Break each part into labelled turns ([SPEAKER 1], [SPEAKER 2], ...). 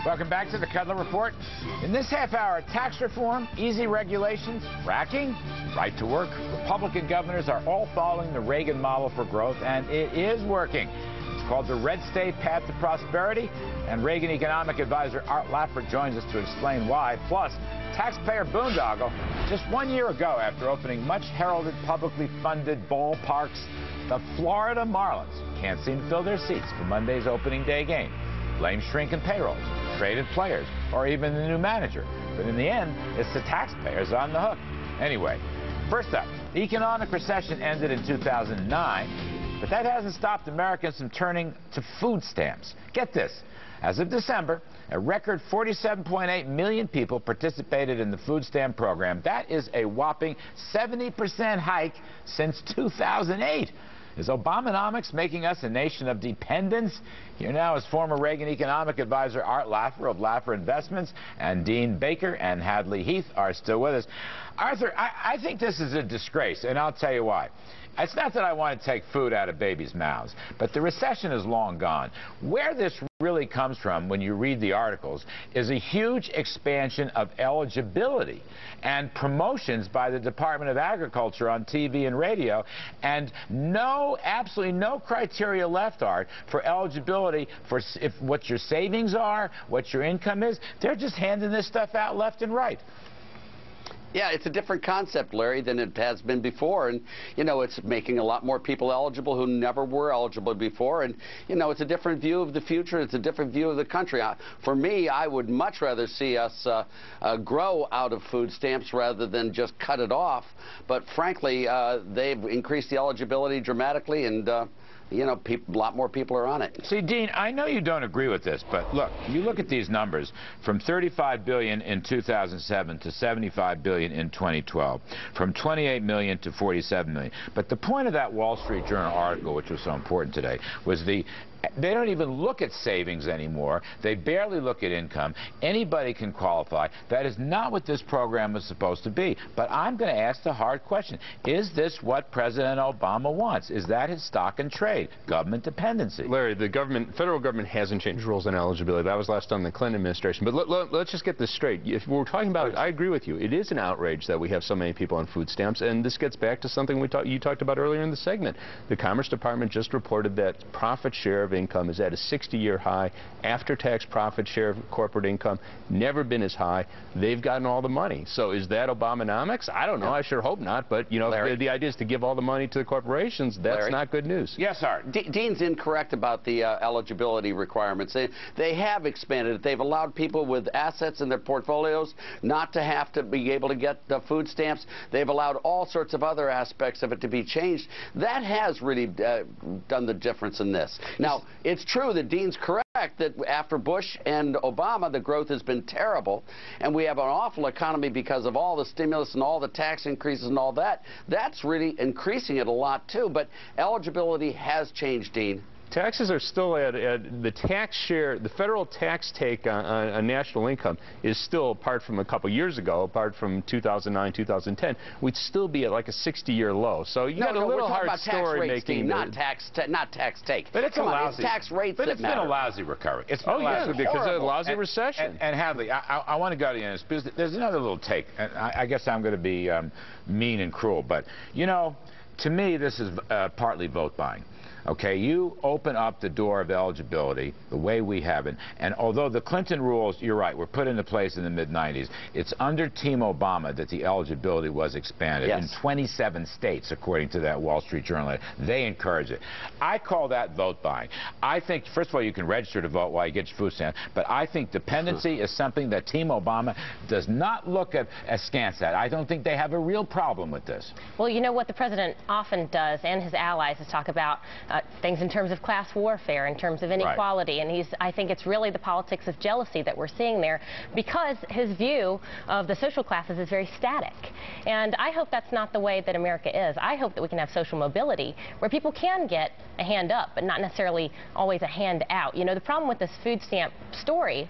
[SPEAKER 1] Welcome back to the Kudlow Report. In this half hour, tax reform, easy regulations, fracking, right to work. Republican governors are all following the Reagan model for growth, and it is working. It's called the Red State Path to Prosperity, and Reagan economic advisor Art Laffer joins us to explain why. Plus, taxpayer boondoggle. Just 1 year ago, after opening much heralded publicly funded ballparks, the Florida Marlins can't seem to fill their seats for Monday's opening day game. Blame shrinking payrolls, traded players, or even the new manager. But in the end, it's the taxpayers on the hook. Anyway, first up, the economic recession ended in 2009, but that hasn't stopped Americans from turning to food stamps. Get this. As of December, a record 47.8 million people participated in the food stamp program. That is a whopping 70% hike since 2008. Is Obamonomics making us a nation of dependents? Here now is former Reagan economic advisor Art Laffer of Laffer Investments, and Dean Baker and Hadley Heath are still with us. Arthur, I think this is a disgrace, and I'll tell you why. It's not that I want to take food out of babies' mouths, but the recession is long gone. Where this really comes from, when you read the articles, is a huge expansion of eligibility and promotions by the Department of Agriculture on TV and radio, and absolutely no criteria left, Art, for eligibility for what your savings are, what your income is. They're just handing this stuff out left and right.
[SPEAKER 2] Yeah, it's a different concept, Larry, than it has been before. And, you know, it's making a lot more people eligible who never were eligible before. And, you know, it's a different view of the future. It's a different view of the country. For me, I would much rather see us grow out of food stamps rather than just cut it off. But, frankly, they've increased the eligibility dramatically, and you know, a lot more people are on it.
[SPEAKER 1] See, Dean, I know you don't agree with this, but look, you look at these numbers, from $35 billion in 2007 to $75 billion in 2012, from 28 million to 47 million. But the point of that Wall Street Journal article, which was so important today, was they don't even look at savings anymore. They barely look at income. Anybody can qualify. That is not what this program is supposed to be. But I'm going to ask the hard question. Is this what President Obama wants? Is that his stock and trade? Government dependency?
[SPEAKER 3] Larry, the federal government hasn't changed rules on eligibility. That was last on the Clinton administration. But let's just get this straight. If we're talking about, I agree with you. It is an outrage that we have so many people on food stamps. And this gets back to something you talked about earlier in the segment. The Commerce Department just reported that profit share of income is at a 60-year high. After-tax profit share of corporate income never been as high. They've gotten all the money. So is that Obamonomics? I don't know. I sure hope not. But, you know, the idea is to give all the money to the corporations. That's not good news.
[SPEAKER 1] Yes, Art.
[SPEAKER 2] Dean's incorrect about the eligibility requirements. They have expanded it. They've allowed people with assets in their portfolios not to have to be able to get the food stamps. They've allowed all sorts of other aspects of it to be changed. That has really done the difference in this. Now, it's true that Dean's correct that after Bush and Obama, the growth has been terrible, and we have an awful economy because of all the stimulus and all the tax increases and all that. That's really increasing it a lot, too. But eligibility has changed, Dean.
[SPEAKER 3] Taxes are still at the tax share. The federal tax take on national income is still, apart from a couple years ago, apart from 2009, 2010, we'd still be at like a 60-year low. So you got a little hard story making
[SPEAKER 2] not tax take.
[SPEAKER 1] But it's it's
[SPEAKER 2] tax rates
[SPEAKER 1] but
[SPEAKER 2] that
[SPEAKER 1] it's
[SPEAKER 2] matter.
[SPEAKER 1] been a lousy recovery. It's been
[SPEAKER 3] because of a lousy recession.
[SPEAKER 1] And Hadley, I want to go to the end because there's another little take. And I guess I'm going to be mean and cruel, but you know, to me, this is partly vote buying. Okay, you open up the door of eligibility the way we have it, and although the Clinton rules, you're right, were put into place in the mid-90s, it's under Team Obama that the eligibility was expanded in 27 states, according to that Wall Street Journal. They encourage it. I call that vote buying. I think, first of all, you can register to vote while you get your food stamp, but I think dependency is something that Team Obama does not look at askance at. I don't think they have a real problem with this.
[SPEAKER 4] Well, you know what the president often does, and his allies, is talk about things in terms of class warfare, in terms of inequality, and I think it's really the politics of jealousy that we're seeing there, because his view of the social classes is very static. And I hope that's not the way that America is. I hope that we can have social mobility where people can get a hand up, but not necessarily always a hand out. You know, the problem with this food stamp story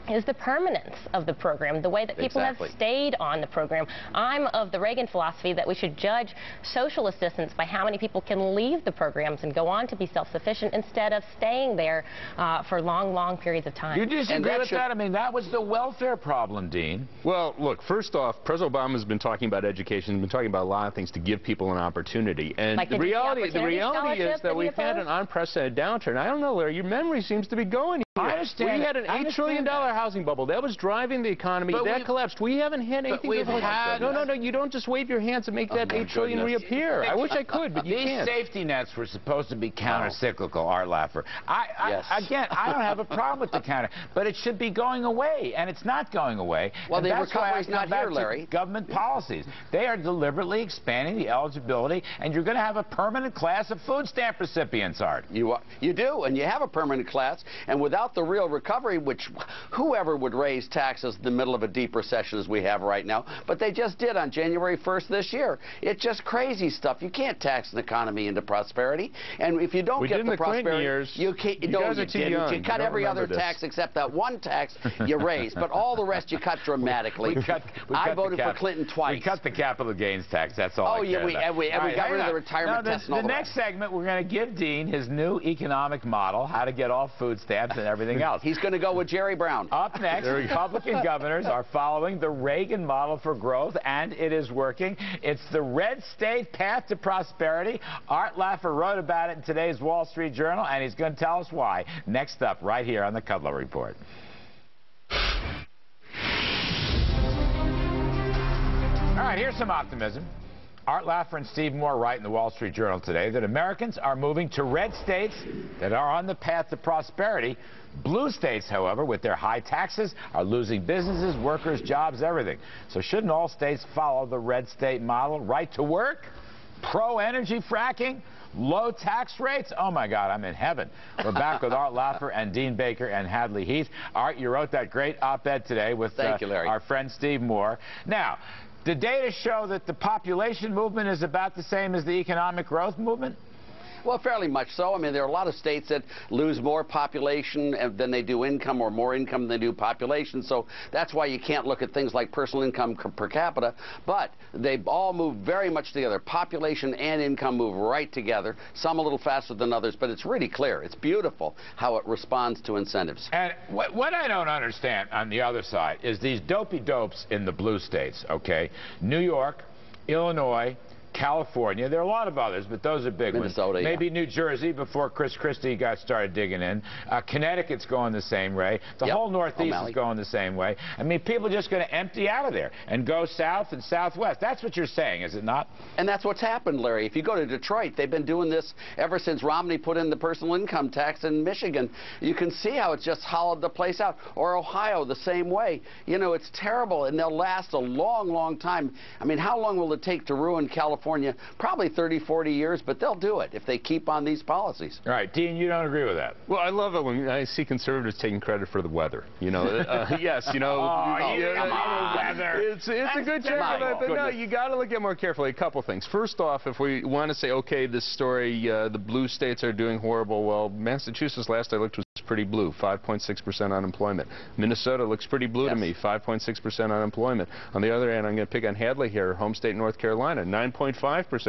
[SPEAKER 4] is the permanence of the program, the way that people have stayed on the program. I'm of the Reagan philosophy that we should judge social assistance by how many people can leave the programs and go on to be self-sufficient instead of staying there for long, long periods of time.
[SPEAKER 1] You disagree with that? I mean, that was the welfare problem, Dean.
[SPEAKER 3] Well, look, first off, President Obama has been talking about education, been talking about a lot of things to give people an opportunity. And
[SPEAKER 4] like
[SPEAKER 3] the reality is that we've had an unprecedented downturn. I don't know, Larry, your memory seems to be going here.
[SPEAKER 1] I understand.
[SPEAKER 3] We had an $8 trillion housing bubble. That was driving the economy. That collapsed. We haven't had anything before. No, you don't just wave your hands and make that $8 trillion reappear. I wish I could, but you can't.
[SPEAKER 1] These safety nets were supposed to be counter-cyclical, Art Laffer. Again, I don't have a problem with the counter, but it should be going away, and it's not going away.
[SPEAKER 2] Well, the recovery's not here, Larry.
[SPEAKER 1] Government policies. They are deliberately expanding the eligibility, and you're going to have a permanent class of food stamp recipients, Art.
[SPEAKER 2] You do, and you have a permanent class, and without the real recovery, which whoever would raise taxes in the middle of a deep recession as we have right now, but they just did on January 1st this year. It's just crazy stuff. You can't tax an economy into prosperity, and if you don't get the prosperity, you cut every other tax except that one tax you raised, but all the rest you cut dramatically. I voted for Clinton twice.
[SPEAKER 1] We cut the capital gains tax. That's all.
[SPEAKER 2] We got rid of the retirement test.
[SPEAKER 1] The next segment, we're going to give Dean his new economic model, how to get off food stamps and everything else.
[SPEAKER 2] He's going to go with Jerry Brown.
[SPEAKER 1] Up next, Republican governors are following the Reagan model for growth, and it is working. It's the red state path to prosperity. Art Laffer wrote about it in today's Wall Street Journal, and he's going to tell us why. Next up, right here on the Kudlow Report. All right, here's some optimism. Art Laffer and Steve Moore write in the Wall Street Journal today that Americans are moving to red states that are on the path to prosperity. Blue states, however, with their high taxes, are losing businesses, workers, jobs, everything. So shouldn't all states follow the red state model? Right to work, pro-energy fracking, low tax rates? Oh, my God, I'm in heaven. We're back with Art Laffer and Dean Baker and Hadley Heath. Art, you wrote that great op-ed today with our friend Steve Moore. Now, the data show that the population movement is about the same as the economic growth movement?
[SPEAKER 2] Well, fairly much so. I mean, there are a lot of states that lose more population than they do income, or more income than they do population. So that's why you can't look at things like personal income per capita. But they all move very much together. Population and income move right together, some a little faster than others, but it's really clear. It's beautiful how it responds to incentives.
[SPEAKER 1] And what I don't understand on the other side is these dopey dopes in the blue states, okay? New York, Illinois, California, there are a lot of others, but those are big ones. Maybe New Jersey before Chris Christie started digging in. Connecticut's going the same way. The whole Northeast is going the same way. I mean, people are just going to empty out of there and go south and southwest. That's what you're saying, is it not?
[SPEAKER 2] And that's what's happened, Larry. If you go to Detroit, they've been doing this ever since Romney put in the personal income tax in Michigan. You can see how it's just hollowed the place out. Or Ohio, the same way. You know, it's terrible, and they'll last a long, long time. I mean, how long will it take to ruin California? Probably 30, 40 years, but they'll do it if they keep on these policies.
[SPEAKER 1] All right, Dean, you don't agree with that?
[SPEAKER 3] Well, I love it when I see conservatives taking credit for the weather. You know, yes, you know. It's a good check on that, but no, you got to look at it more carefully. A couple things. First off, if we want to say, okay, this story, the blue states are doing horrible, well, Massachusetts, last I looked, was pretty blue, 5.6% unemployment. Minnesota looks pretty blue to me, 5.6% unemployment. On the other hand, I'm going to pick on Hadley here, home state North Carolina, 9.5%.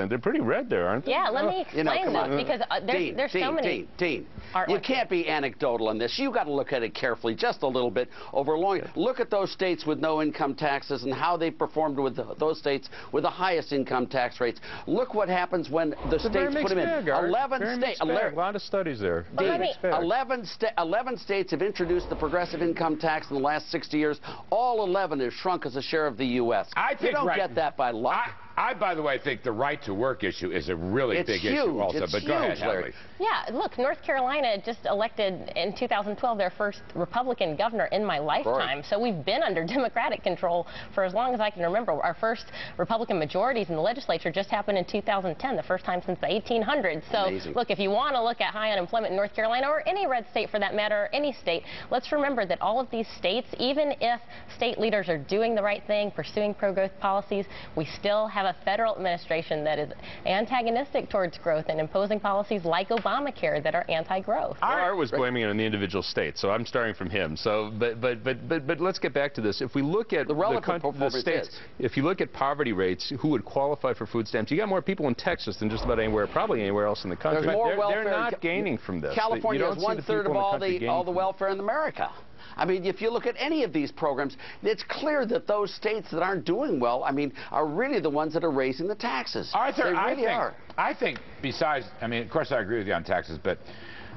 [SPEAKER 3] They're pretty red there, aren't they?
[SPEAKER 4] Yeah, let me explain this, because there's so many.
[SPEAKER 2] Dean, you can't be anecdotal on this. You've got to look at it carefully, just a little bit, over long. Look at those states with no income taxes and how they performed with those states with the highest income tax rates. Look what happens when the states put them in. 11 states.
[SPEAKER 3] A lot of studies there.
[SPEAKER 2] 11 states have introduced the progressive income tax in the last 60 years. All 11 have shrunk as a share of the U.S. You don't get that by luck.
[SPEAKER 1] I, by the way, think the right to work issue is a really big issue also. But go ahead, Hadley.
[SPEAKER 4] Yeah, look, North Carolina just elected in 2012 their first Republican governor in my lifetime. So we've been under Democratic control for as long as I can remember. Our first Republican majorities in the legislature just happened in 2010, the first time since the 1800s. So look, if you want to look at high unemployment in North Carolina, or any red state for that matter, or any state, let's remember that all of these states, even if state leaders are doing the right thing, pursuing pro-growth policies, we still have have a federal administration that is antagonistic towards growth and imposing policies like Obamacare that are anti-growth.
[SPEAKER 3] Art was blaming it on the individual states, so I'm starting from him. So, but let's get back to this. If we look at the states, if you look at poverty rates, who would qualify for food stamps? You got more people in Texas than just about anywhere, probably anywhere else in the country.
[SPEAKER 2] They're
[SPEAKER 3] not gaining from this.
[SPEAKER 2] California has 1/3 of all the welfare in America. I mean, if you look at any of these programs, it's clear that those states that aren't doing well, I mean, are really the ones that are raising the taxes.
[SPEAKER 1] Arthur,
[SPEAKER 2] they really are.
[SPEAKER 1] I think besides, I mean, of course I agree with you on taxes, but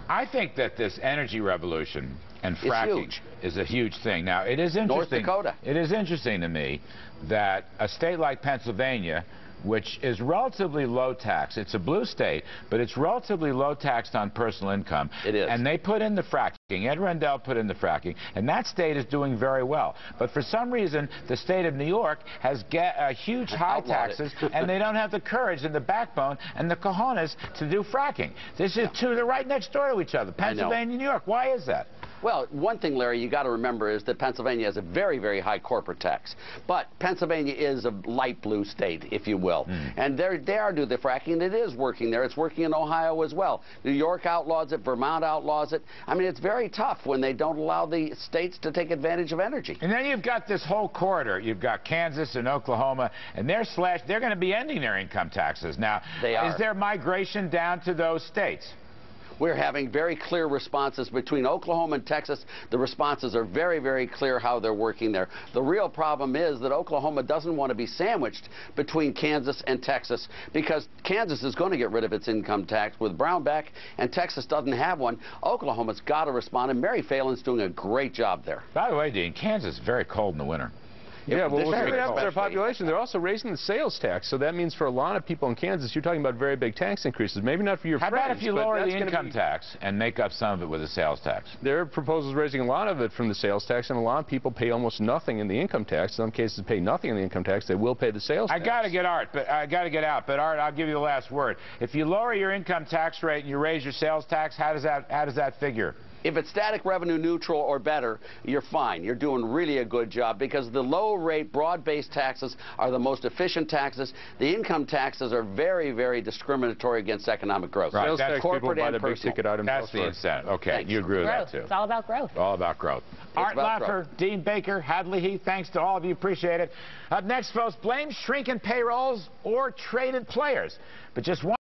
[SPEAKER 1] I think that this energy revolution and fracking is a huge thing. Now, it is interesting.
[SPEAKER 2] North Dakota.
[SPEAKER 1] It is interesting to me that a state like Pennsylvania, which is relatively low tax. It's a blue state, but it's relatively low taxed on personal income.
[SPEAKER 2] It is.
[SPEAKER 1] And they put in the fracking. Ed Rendell put in the fracking, and that state is doing very well. But for some reason, the state of New York has huge high taxes, and they don't have the courage and the backbone and the cojones to do fracking. This is they're right next door to each other, Pennsylvania and New York. Why is that?
[SPEAKER 2] Well, one thing, Larry, you got to remember is that Pennsylvania has a very, very high corporate tax. But Pennsylvania is a light blue state, if you will. And they are doing the fracking, and it is working there. It's working in Ohio as well. New York outlaws it. Vermont outlaws it. I mean, it's very tough when they don't allow the states to take advantage of energy.
[SPEAKER 1] And then you've got this whole corridor. You've got Kansas and Oklahoma, and they're going to be ending their income taxes. Now, is there migration down to those states?
[SPEAKER 2] We're having very clear responses between Oklahoma and Texas. The responses are very, very clear how they're working there. The real problem is that Oklahoma doesn't want to be sandwiched between Kansas and Texas because Kansas is going to get rid of its income tax with Brownback, and Texas doesn't have one. Oklahoma's got to respond, and Mary Phalen's doing a great job there.
[SPEAKER 1] By the way, Dean, Kansas is very cold in the winter.
[SPEAKER 3] Yeah, well, what's going to happen to their population? They're also raising the sales tax, so that means for a lot of people in Kansas, you're talking about very big tax increases. Maybe not for your friends.
[SPEAKER 1] How about if you lower the income tax and make up some of it with a sales tax?
[SPEAKER 3] Their proposal is raising a lot of it from the sales tax, and a lot of people pay almost nothing in the income tax. Some cases pay nothing in the income tax. They will pay the sales tax.
[SPEAKER 1] I got to get Art, but I got to get out. But Art, I'll give you the last word. If you lower your income tax rate and you raise your sales tax, how does that figure?
[SPEAKER 2] If it's static revenue neutral or better, you're fine. You're doing really a good job because the low-rate, broad-based taxes are the most efficient taxes. The income taxes are very, very discriminatory against economic growth.
[SPEAKER 3] Right. Sales tax corporate and personal.
[SPEAKER 1] That's the incentive. Okay,
[SPEAKER 2] Thanks.
[SPEAKER 1] You agree with that, too.
[SPEAKER 4] It's all about growth.
[SPEAKER 1] All about growth. Art Laffer, Dean Baker, Hadley Heath, thanks to all of you. Appreciate it. Up next, folks, blame shrinking payrolls or traded players. But just one